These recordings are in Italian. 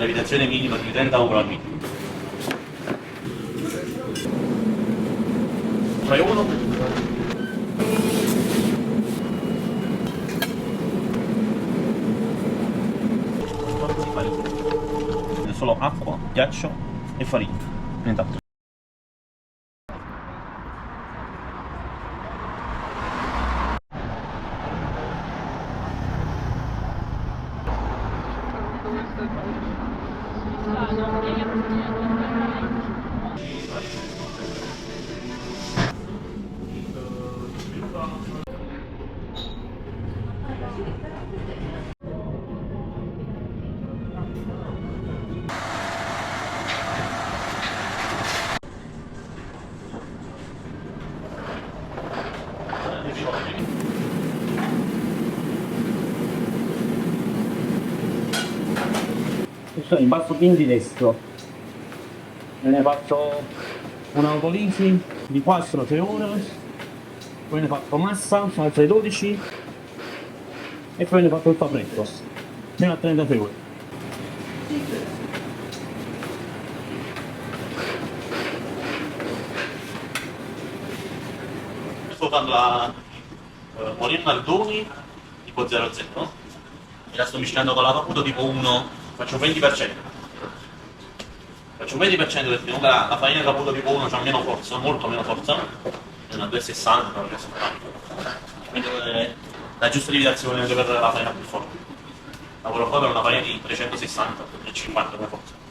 levitazione minima di 30 euro al minuto. Fai uno? Solo acqua, ghiaccio e farina, nient'altro. Questo è l'impasto quindi destro. Ne faccio un'autolisi di 4-6 ore, poi ne faccio massa, altre 12 e poi ne faccio il fabretto, fino a 36 ore. Sto usando la Morin Nardoni tipo 00 e la sto miscelando con la Caputo tipo 1, faccio un 20%. Faccio un 20% perché comunque la farina Caputo tipo 1 c'ha meno forza, molto meno forza, è una 260, una 270. Quindi la giusta lievitazione anche per la farina più forte. Lavoro qua per una farina di 360 e 50 come forza.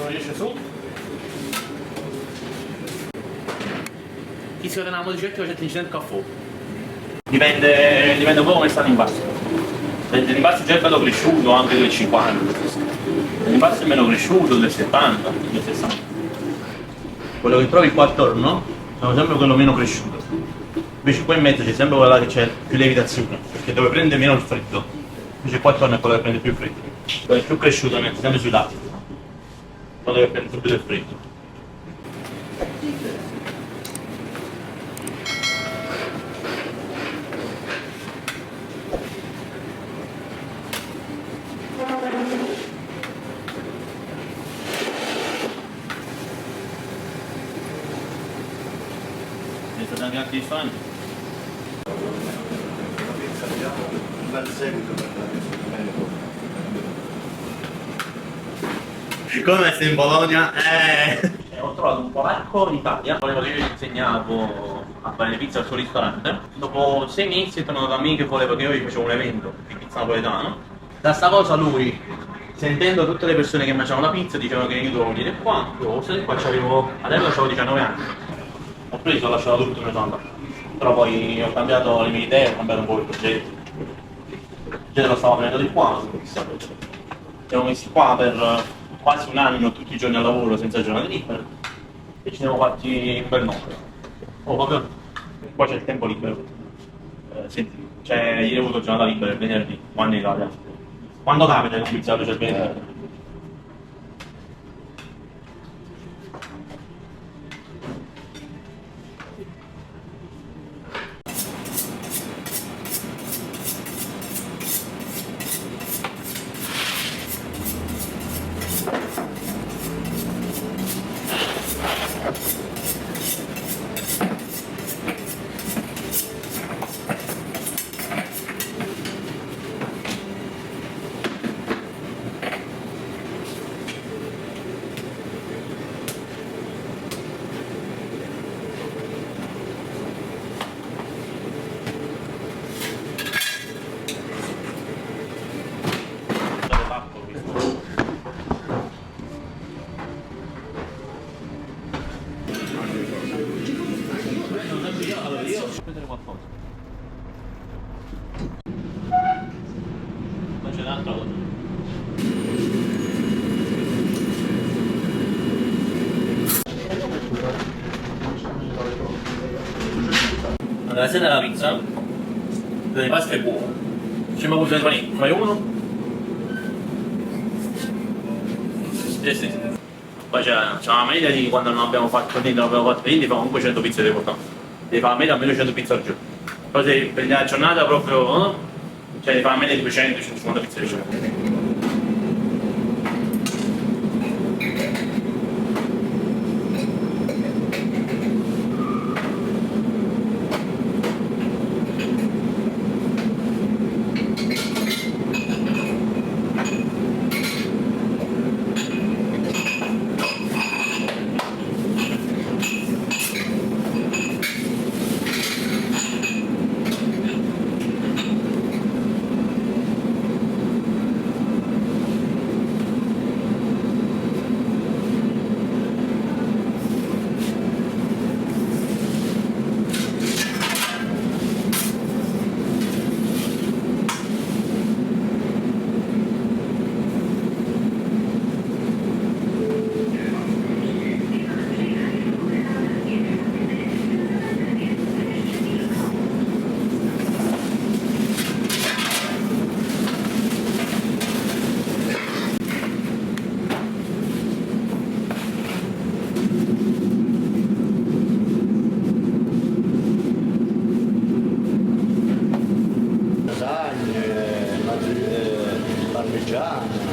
Esce su. Chi si vede una modifica c'è l'incidente a fuoco. Dipende un po' come sta l'impasto. L'impasto già è bello cresciuto, anche 2,50. L'impasto è meno cresciuto, 2,70, 2,60. Quello che trovi qua attorno sono sempre quello meno cresciuto. Invece qua in mezzo c'è sempre quella che c'è più lievitazione, perché dove prende meno il freddo. Invece qua attorno è quello che prende più freddo. Quello è più cresciuto mette sempre sui lati. Quello che prende più del freddo. È stato anche altri fan. Un bel seguito per Come sei in Bologna? Ho trovato un polacco in Italia, voleva che io gli insegnavo a fare le pizze al suo ristorante. Dopo 6 mesi è tornato da me che voleva che io gli facevo un evento di pizza napoletana. Da sta cosa lui, sentendo tutte le persone che mangiavano la pizza, dicevano che io dovevo venire qua, dovevo stare qua, adesso avevo 19 anni. Ho preso, ho lasciato tutto e me ne sono andato. Però poi ho cambiato le mie idee, ho cambiato un po' il progetto. Il progetto lo stavo prendendo di qua, siamo messi qua per quasi un anno, tutti i giorni al lavoro senza giornate libere e ci siamo fatti un bel nome. Oh, proprio qua c'è il tempo libero. Senti, ieri ho avuto giornata libera il venerdì, quando in Italia. Quando capita che un pizzato c'è il venerdì? Io vedere qualcosa. Non c'è un'altra cosa. Nella sede della pizza, le pasta è buona. Facciamo così, fai uno. Sì. Poi c'è una media di quando non abbiamo fatto niente, non abbiamo fatto niente, fa comunque 100 pizze devi portare. Devi fare la media almeno 100 pizze al giorno. Poi se prendi la giornata proprio, cioè devi fare la media di 200-150 pizze al giorno. parmigiana.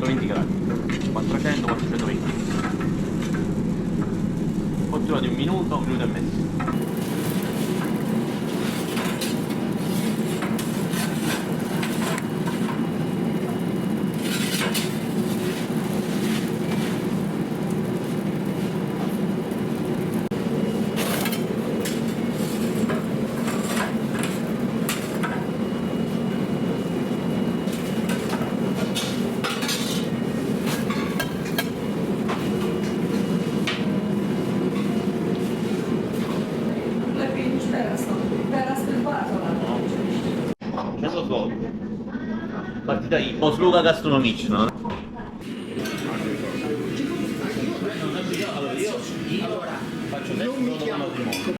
420 gradi. 400, 420. Cottura di un minuto e mezzo. Lepiej niż teraz. No. Teraz to jest bardzo ładne. Często słowo. Partita i posługa gastronomiczna. Faccio adesso Non mi chiamo. matrimonio.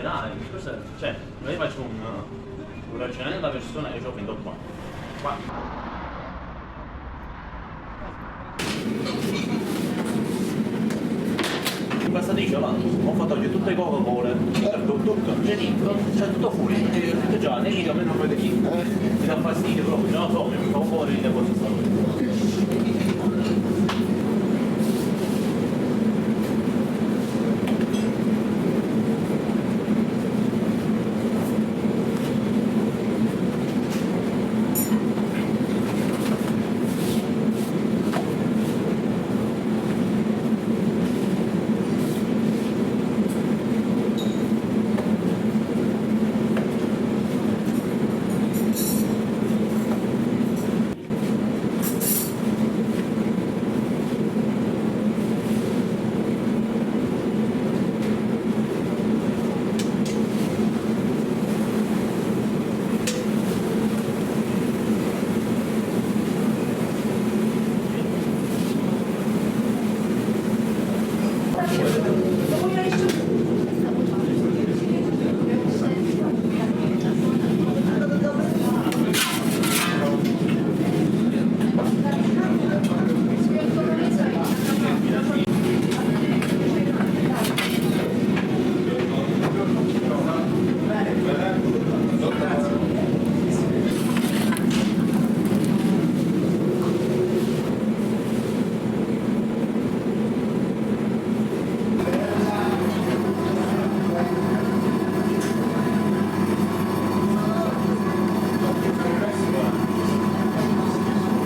Dai, questo è, cioè, noi faccio un ragionamento da persona che ho finito qua. Qua. In passatrice là, ho fatto oggi tutte Coca-Cola, tutto, c'è tutto fuori, tutto già, ne dico meno quello di mi dà fastidio proprio, non lo so, mi fa un po' ridere cosa sta.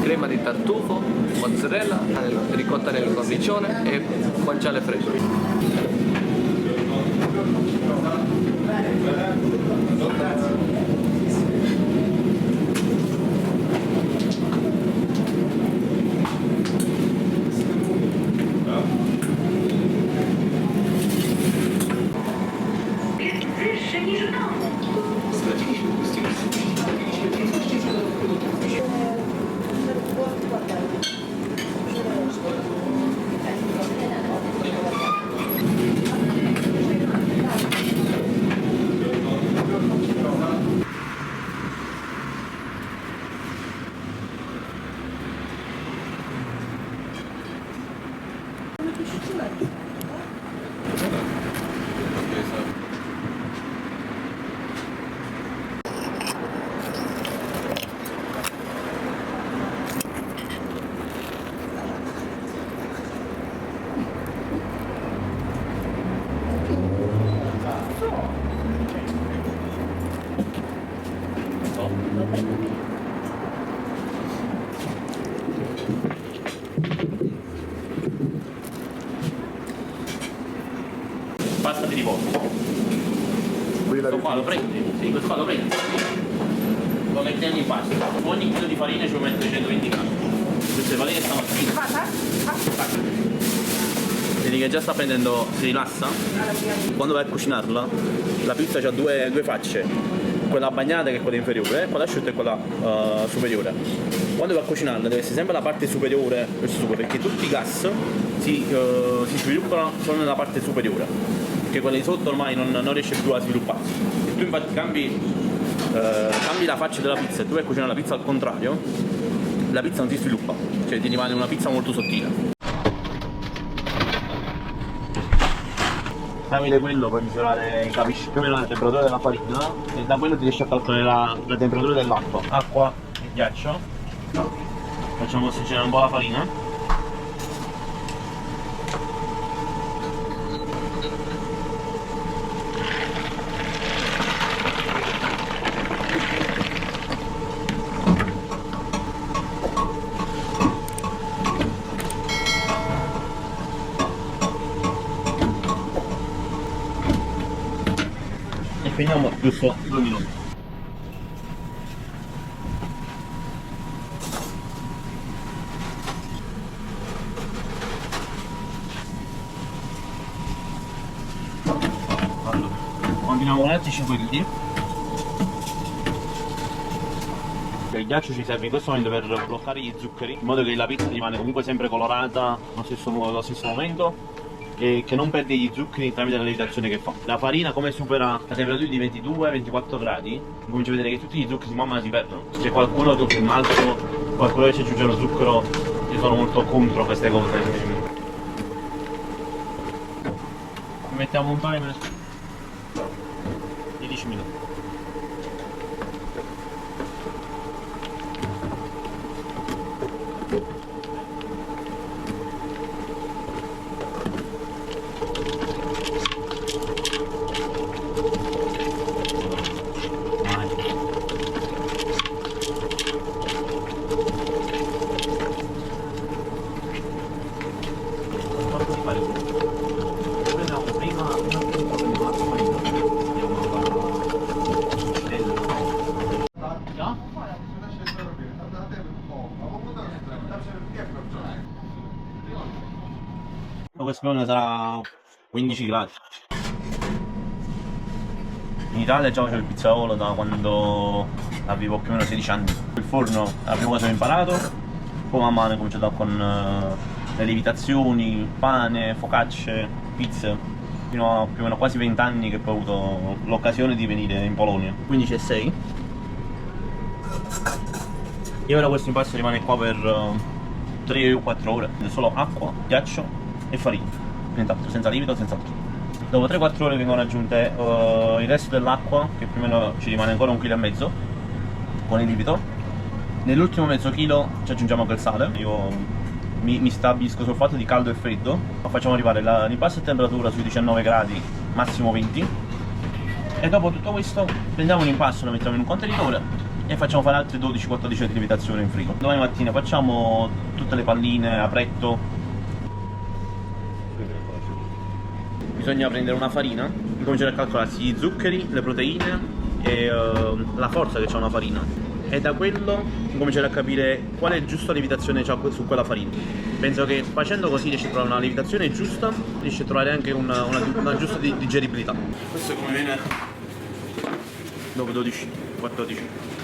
Crema di tartufo, mozzarella, ricotta nel cornicione e guanciale fresco. Wyższe niż w domu. pasta di riposo. Questo qua lo prendi, sì, questo qua lo prendi, lo mettiamo in pasta. Ogni chilo di farina ci può mettere 120 grammi. Queste farine stamattina. Vedi che già sta prendendo, si rilassa. Quando vai a cucinarla, la pizza ha due facce, quella bagnata che è quella inferiore, quella asciutta è quella superiore. Quando vai a cucinarla deve essere sempre la parte superiore verso su, perché tutti i gas si sviluppano solo nella parte superiore, perché quella di sotto ormai non riesce più a svilupparsi. Se tu infatti cambi la faccia della pizza e tu vai a cucinare la pizza al contrario, la pizza non si sviluppa, cioè ti rimane una pizza molto sottile. Tramite quello puoi misurare, capisci più o meno la temperatura della farina e da quello ti riesci a calcolare la temperatura dell'acqua. Acqua e ghiaccio. Facciamo ossigenare un po' la farina. E finiamo giusto 2 minuti. Allora, continuiamo con altri 5 kg. Il ghiaccio ci serve in questo momento per bloccare gli zuccheri, in modo che la pizza rimane comunque sempre colorata allo stesso momento e che non perde gli zuccheri tramite la lievitazione che fa. La farina, come supera la temperatura di 22-24 gradi, comincia a vedere che tutti gli zuccheri man mano si perdono. C'è qualcuno che un altro, qualcuno che ci aggiunge lo zucchero, io sono molto contro queste cose. Mettiamo un timer di 10 minuti. Questo sarà 15 gradi. In Italia già facevo il pizzaiolo da quando avevo più o meno 16 anni. Il forno la prima cosa che ho imparato, poi man mano ho cominciato con le lievitazioni, pane, focacce, pizze, fino a più o meno quasi 20 anni che poi ho avuto l'occasione di venire in Polonia. 15 e 6. E ora questo impasto rimane qua per 3 o 4 ore. Solo acqua, ghiaccio e farina, nient'altro, senza lievito, senza altro. Dopo 3-4 ore vengono aggiunte il resto dell'acqua, che più o meno ci rimane ancora 1,5 kg con il lievito. Nell'ultimo mezzo chilo ci aggiungiamo anche il sale. Io mi stabilisco sul fatto di caldo e freddo. Facciamo arrivare l'impasto a temperatura sui 19 gradi, massimo 20. E dopo tutto questo prendiamo l'impasto, lo mettiamo in un contenitore e facciamo fare altre 12-14 ore di lievitazione in frigo. Domani mattina facciamo tutte le palline a pretto. Bisogna prendere una farina, cominciare a calcolarsi gli zuccheri, le proteine e la forza che c'ha una farina, e da quello cominciare a capire quale giusta lievitazione c'ha su quella farina. Penso che facendo così riesci a trovare una lievitazione giusta, riesci a trovare anche una giusta digeribilità. Questo è come viene dopo 12-14.